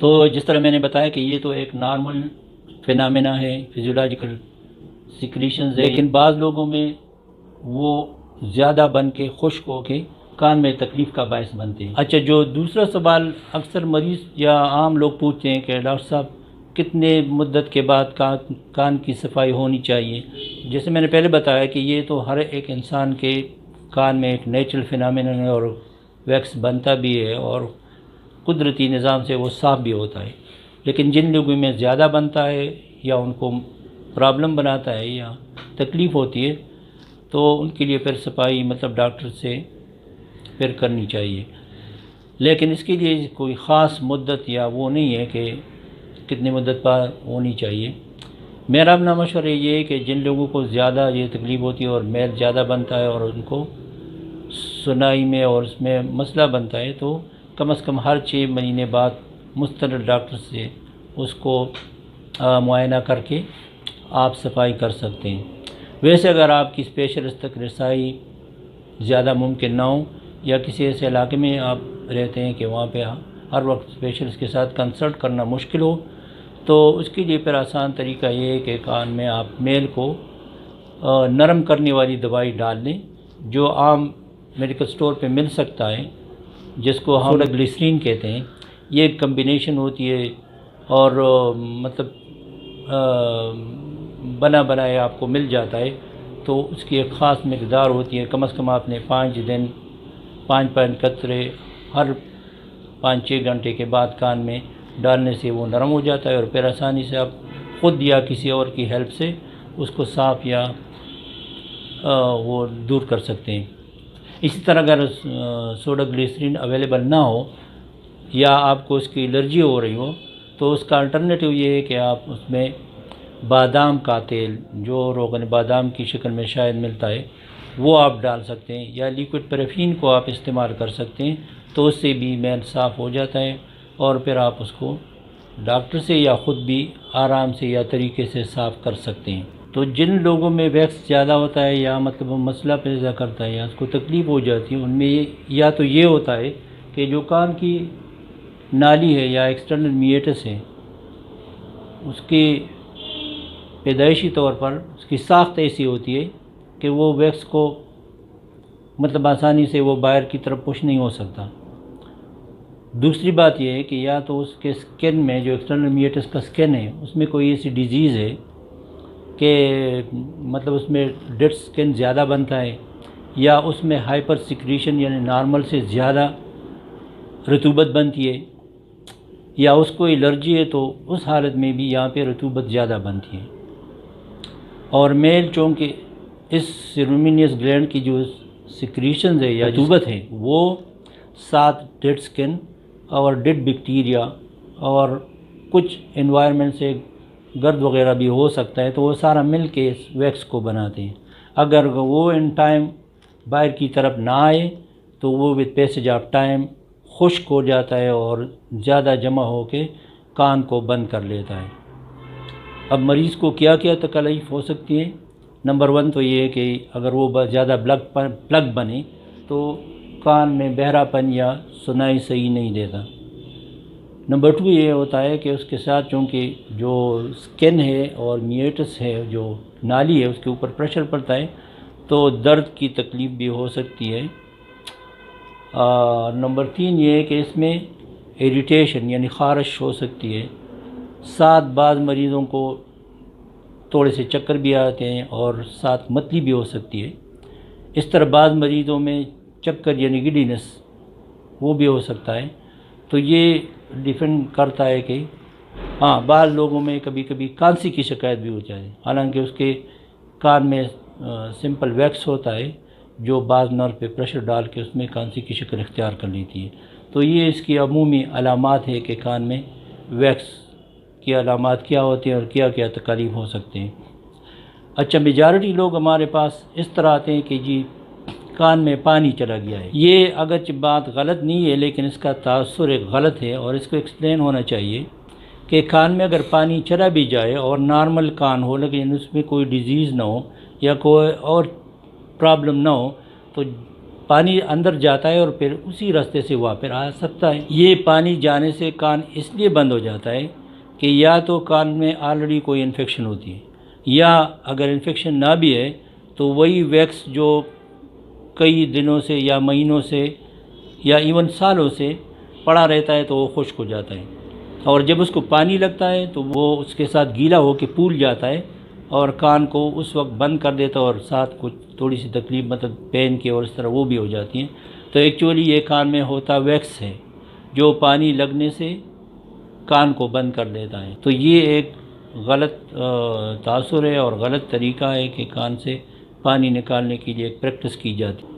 تو جس طرح میں نے بتایا کہ یہ تو ایک نارمل فینامنا ہے، فزیولوجیکل سیکریشنز ہے، لیکن بعض لوگوں میں وہ زیادہ بن کے خشک ہو کے کان میں تکلیف کا باعث بنتے ہیں۔ اچھا، جو دوسرا سوال اکثر مریض یا عام لوگ پوچھتے ہیں کہ ڈاکٹر صاحب کتنے مدت کے بعد کان کی صفائی ہونی چاہیے؟ جیسے میں نے پہلے بتایا کہ یہ تو ہر ایک انسان کے کان میں ایک نیچرل فینامنا ہے، اور ویکس بنتا بھی ہے اور قدرتی نظام سے وہ صاف بھی ہوتا ہے، لیکن جن لوگوں میں زیادہ بنتا ہے یا ان کو پرابلم بناتا ہے یا تکلیف ہوتی ہے تو ان کے لیے پھر صفائی مطلب ڈاکٹر سے پھر کرنی چاہیے، لیکن اس کے لیے کوئی خاص مدت یا وہ نہیں ہے کہ کتنی مدت پر ہونی چاہیے۔ میرا اپنا مشورہ یہ ہے کہ جن لوگوں کو زیادہ یہ تکلیف ہوتی ہے اور میل زیادہ بنتا ہے اور ان کو سنائی میں اور اس میں مسئلہ بنتا ہے تو کم از کم ہر 6 مہینے بعد مستند ڈاکٹر سے اس کو معائنہ کر کے آپ صفائی کر سکتے ہیں۔ ویسے اگر آپ کی اسپیشلسٹ تک رسائی زیادہ ممکن نہ ہو یا کسی ایسے علاقے میں آپ رہتے ہیں کہ وہاں پہ ہر وقت اسپیشلسٹ کے ساتھ کنسلٹ کرنا مشکل ہو، تو اس کے لیے پھر آسان طریقہ یہ ہے کہ کان میں آپ میل کو نرم کرنے والی دوائی ڈال دیں جو عام میڈیکل سٹور پہ مل سکتا ہے، جس کو ہم گلیسرین کہتے ہیں۔ یہ ایک کمبینیشن ہوتی ہے اور مطلب بنایا آپ کو مل جاتا ہے، تو اس کی ایک خاص مقدار ہوتی ہے۔ کم از کم آپ نے 5 دن 5 قطرے ہر 5-6 گھنٹے کے بعد کان میں ڈالنے سے وہ نرم ہو جاتا ہے، اور پھر آسانی سے آپ خود یا کسی اور کی ہیلپ سے اس کو صاف یا وہ دور کر سکتے ہیں۔ اسی طرح اگر سوڈا گلیسرین اویلیبل نہ ہو یا آپ کو اس کی الرجی ہو رہی ہو تو اس کا الٹرنیٹیو یہ ہے کہ آپ اس میں بادام کا تیل جو روغن بادام کی شکل میں شاید ملتا ہے وہ آپ ڈال سکتے ہیں، یا لیکوڈ پیرافین کو آپ استعمال کر سکتے ہیں، تو اس سے بھی میل صاف ہو جاتا ہے، اور پھر آپ اس کو ڈاکٹر سے یا خود بھی آرام سے یا طریقے سے صاف کر سکتے ہیں۔ تو جن لوگوں میں ویکس زیادہ ہوتا ہے یا مطلب مسئلہ پیدا کرتا ہے یا اس کو تکلیف ہو جاتی ہے، ان میں یا تو یہ ہوتا ہے کہ جو کان کی نالی ہے یا ایکسٹرنل میٹس ہے اس کی پیدائشی طور پر اس کی ساخت ایسی ہوتی ہے کہ وہ ویکس کو مطلب آسانی سے وہ باہر کی طرف پش نہیں ہو سکتا۔ دوسری بات یہ ہے کہ یا تو اس کے سکن میں جو ایکسٹرنل میٹس کا سکن ہے اس میں کوئی ایسی ڈیزیز ہے کہ مطلب اس میں ڈیڈ سکن زیادہ بنتا ہے، یا اس میں ہائپر سیکریشن یعنی نارمل سے زیادہ رطوبت بنتی ہے، یا اس کو الرجی ہے تو اس حالت میں بھی یہاں پہ رطوبت زیادہ بنتی ہے۔ اور میل چونکہ اس سیرومینیس گلینڈ کی جو سیکریشنز ہے یا رطوبت ہے وہ ساتھ ڈیڈ سکن اور ڈیڈ بیکٹیریا اور کچھ انوائرمنٹ سے گرد وغیرہ بھی ہو سکتا ہے، تو وہ سارا مل کے اس ویکس کو بناتے ہیں۔ اگر وہ ان ٹائم باہر کی طرف نہ آئے تو وہ وتھ پیسج آف ٹائم خشک ہو جاتا ہے اور زیادہ جمع ہو کے کان کو بند کر لیتا ہے۔ اب مریض کو کیا کیا تکلیف ہو سکتی ہے؟ نمبر 1 تو یہ ہے کہ اگر وہ زیادہ پلگ بنے تو کان میں بہرا پن یا سنائی صحیح نہیں دیتا۔ نمبر 2 یہ ہوتا ہے کہ اس کے ساتھ چونکہ جو سکن ہے اور میٹس ہے جو نالی ہے اس کے اوپر پریشر پڑتا ہے تو درد کی تکلیف بھی ہو سکتی ہے۔ نمبر 3 یہ ہے کہ اس میں ایریٹیشن یعنی خارش ہو سکتی ہے، ساتھ بعض مریضوں کو تھوڑے سے چکر بھی آتے ہیں اور ساتھ متلی بھی ہو سکتی ہے۔ اس طرح بعض مریضوں میں چکر یعنی گڈینس وہ بھی ہو سکتا ہے۔ تو یہ ڈیپینڈ کرتا ہے کہ بعض لوگوں میں کبھی کبھی کانسی کی شکایت بھی ہو جائے، حالانکہ اس کے کان میں سمپل ویکس ہوتا ہے جو بعض نرو پہ پریشر ڈال کے اس میں کانسی کی شکل اختیار کر لیتی ہے۔ تو یہ اس کی عمومی علامات ہے کہ کان میں ویکس کی علامات کیا ہوتی ہیں اور کیا کیا تکلیف ہو سکتے ہیں۔ اچھا، میجارٹی لوگ ہمارے پاس اس طرح آتے ہیں کہ جی کان میں پانی چلا گیا ہے۔ یہ اگرچہ بات غلط نہیں ہے لیکن اس کا تاثر ایک غلط ہے اور اس کو ایکسپلین ہونا چاہیے کہ کان میں اگر پانی چلا بھی جائے اور نارمل کان ہو لیکن اس میں کوئی ڈیزیز نہ ہو یا کوئی اور پرابلم نہ ہو تو پانی اندر جاتا ہے اور پھر اسی راستے سے وہ پھر آ سکتا ہے۔ یہ پانی جانے سے کان اس لیے بند ہو جاتا ہے کہ یا تو کان میں آلریڈی کوئی انفیکشن ہوتی ہے، یا اگر انفیکشن نہ بھی ہے تو وہی ویکس جو کئی دنوں سے یا مہینوں سے یا ایون سالوں سے پڑا رہتا ہے تو وہ خشک ہو جاتا ہے، اور جب اس کو پانی لگتا ہے تو وہ اس کے ساتھ گیلا ہو کے پھول جاتا ہے اور کان کو اس وقت بند کر دیتا ہے، اور ساتھ کچھ تھوڑی سی تکلیف مطلب پین کی اور اس طرح وہ بھی ہو جاتی ہیں۔ تو ایکچولی یہ کان میں ہوتا ویکس ہے جو پانی لگنے سے کان کو بند کر دیتا ہے۔ تو یہ ایک غلط تاثر ہے اور غلط طریقہ ہے کہ کان سے پانی نکالنے کے لیے ایک پریکٹس کی جاتی ہے۔